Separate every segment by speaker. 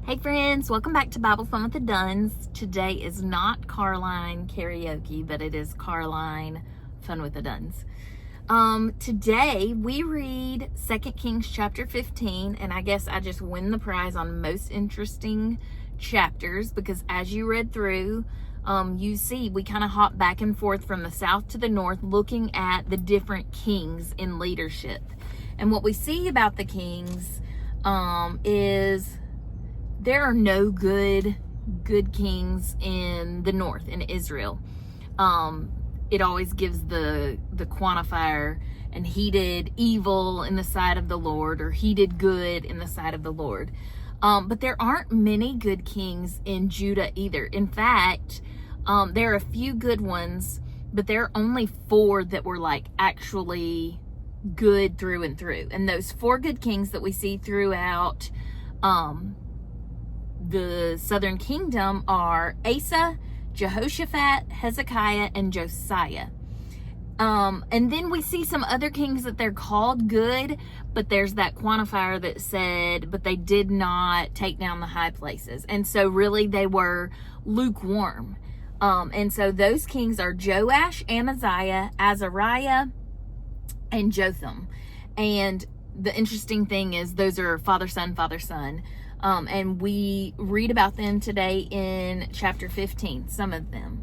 Speaker 1: Hey friends, welcome back to Bible Fun with the Duns. Today is not Carline karaoke, but it is Carline Fun with the Duns. Today we read 2 Kings chapter 15, and I guess I just win the prize on most interesting chapters because as you read through, you see we kind of hop back and forth from the south to the north looking at the different kings in leadership. And what we see about the kings is there are no good kings in the north, in Israel. It always gives the quantifier, and he did evil in the sight of the Lord, or he did good in the sight of the Lord. But there aren't many good kings in Judah either. In fact, there are a few good ones, but there are only 4 that were like actually good through and through. And those 4 good kings that we see throughout the southern kingdom are Asa, Jehoshaphat, Hezekiah, and Josiah. And then we see some other kings that they're called good, but there's that quantifier that said, but they did not take down the high places. And so really they were lukewarm. And so those kings are Joash, Amaziah, Azariah, and Jotham. And the interesting thing is those are father, son, father, son. And we read about them today in chapter 15, some of them.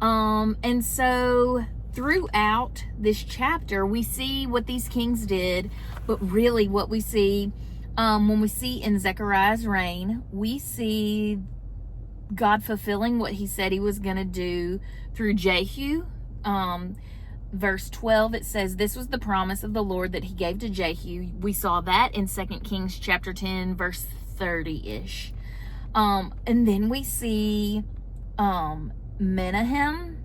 Speaker 1: And so throughout this chapter, we see what these kings did, but really what we see, when we see in Zechariah's reign, we see God fulfilling what he said he was going to do through Jehu. Verse 12, it says, this was the promise of the Lord that he gave to Jehu. We saw that in 2 Kings chapter 10, verse 30-ish. And then we see Menahem,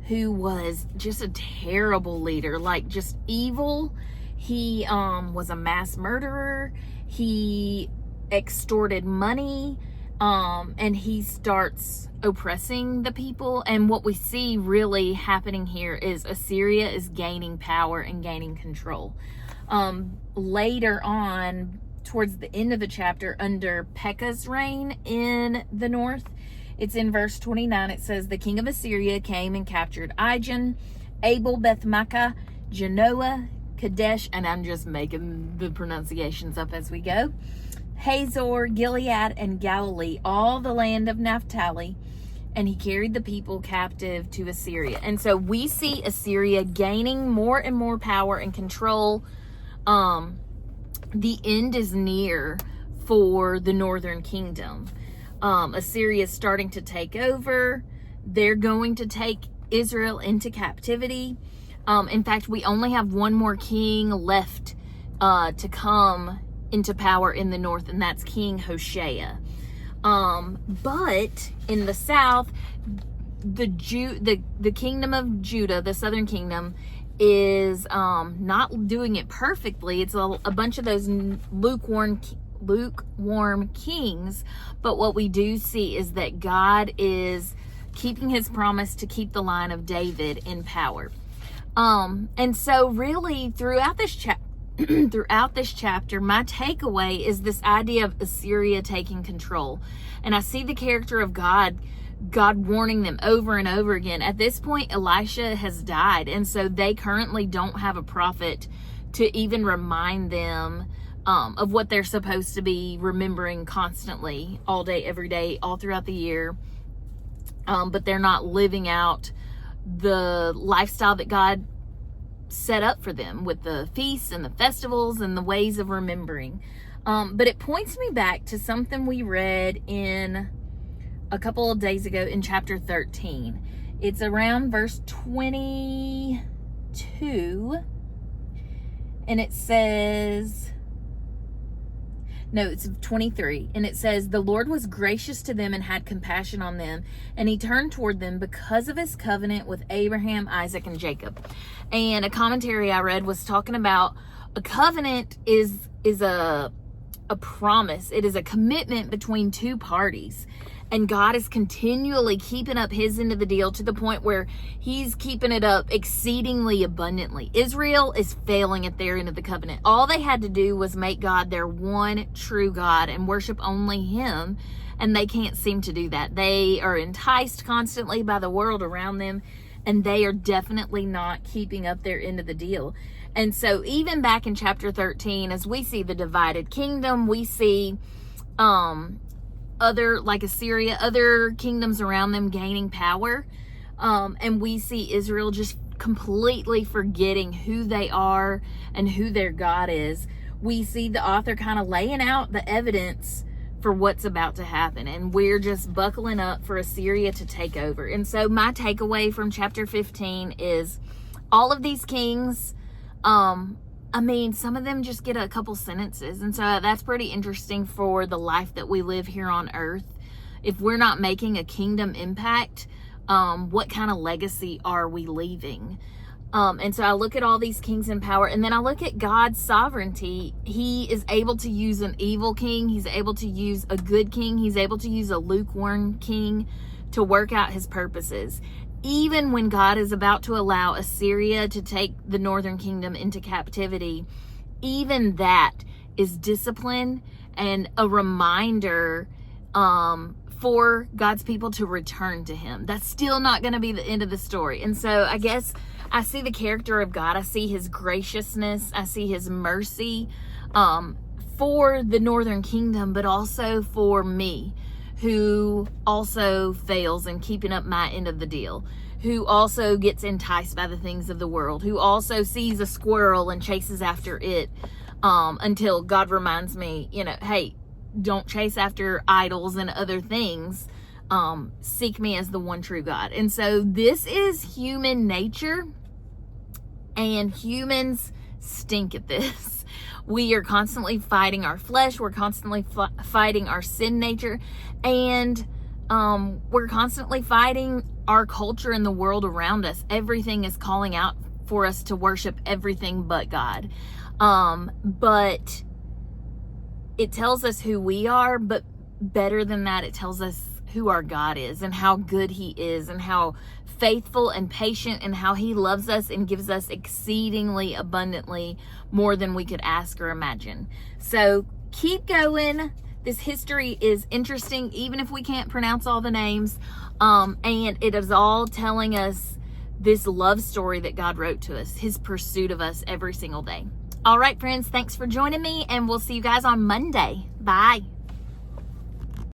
Speaker 1: who was just a terrible leader, like just evil. He was a mass murderer. He extorted money. And he starts oppressing the people. And what we see really happening here is Assyria is gaining power and gaining control. Later on, towards the end of the chapter, under Pekah's reign in the north, it's in verse 29, it says, the king of Assyria came and captured Ijon, Abel, Beth-makkah, Genoa, Kadesh, and I'm just making the pronunciations up as we go, Hazor, Gilead, and Galilee, all the land of Naphtali, and he carried the people captive to Assyria. And so we see Assyria gaining more and more power and control. The end is near for the northern kingdom. Assyria is starting to take over. They're going to take Israel into captivity. In fact, we only have one more king left to come into power in the north, and that's King Hoshea. But in the south, the kingdom of Judah, the southern kingdom, is not doing it perfectly. It's a bunch of those lukewarm kings, but what we do see is that God is keeping his promise to keep the line of David in power. And so really throughout this chapter, my takeaway is this idea of Assyria taking control. And I see the character of God warning them over and over again. At this point, Elisha has died, and so they currently don't have a prophet to even remind them of what they're supposed to be remembering constantly, all day, every day, all throughout the year. But they're not living out the lifestyle that God set up for them with the feasts and the festivals and the ways of remembering. But it points me back to something we read in a couple of days ago in chapter 13. It's around verse 22, and it says, no, it's 23, and it says, the Lord was gracious to them and had compassion on them, and he turned toward them because of his covenant with Abraham, Isaac, and Jacob. And a commentary I read was talking about a covenant is a a promise. It is a commitment between two parties. And God is continually keeping up his end of the deal to the point where he's keeping it up exceedingly abundantly. Israel is failing at their end of the covenant. All they had to do was make God their one true God and worship only him. And they can't seem to do that. They are enticed constantly by the world around them. And they are definitely not keeping up their end of the deal. And so even back in chapter 13, as we see the divided kingdom, we see other, like Assyria, other kingdoms around them gaining power. And we see Israel just completely forgetting who they are and who their God is. We see the author kind of laying out the evidence for what's about to happen, and we're just buckling up for Assyria to take over. And so my takeaway from chapter 15 is all of these kings, some of them just get a couple sentences. And so that's pretty interesting for the life that we live here on earth. If we're not making a kingdom impact, what kind of legacy are we leaving? And so I look at all these kings in power, and then I look at God's sovereignty. He is able to use an evil king. He's able to use a good king. He's able to use a lukewarm king to work out his purposes. Even when God is about to allow Assyria to take the northern kingdom into captivity, even that is discipline and a reminder for God's people to return to him. That's still not going to be the end of the story. And so I guess I see the character of God. I see his graciousness. I see his mercy for the northern kingdom, but also for me, who also fails in keeping up my end of the deal, who also gets enticed by the things of the world, who also sees a squirrel and chases after it until God reminds me, hey, don't chase after idols and other things. Seek me as the one true God. And so this is human nature, and humans stink at this. We are constantly fighting our flesh. We're constantly fighting our sin nature, and we're constantly fighting our culture and the world around us. Everything is calling out for us to worship everything but God. But it tells us who we are, but better than that, it tells us who our God is and how good he is and how faithful and patient and how he loves us and gives us exceedingly abundantly more than we could ask or imagine. So keep going. This history is interesting, even if we can't pronounce all the names. And it is all telling us this love story that God wrote to us, his pursuit of us every single day. All right, friends, thanks for joining me, and we'll see you guys on Monday. Bye.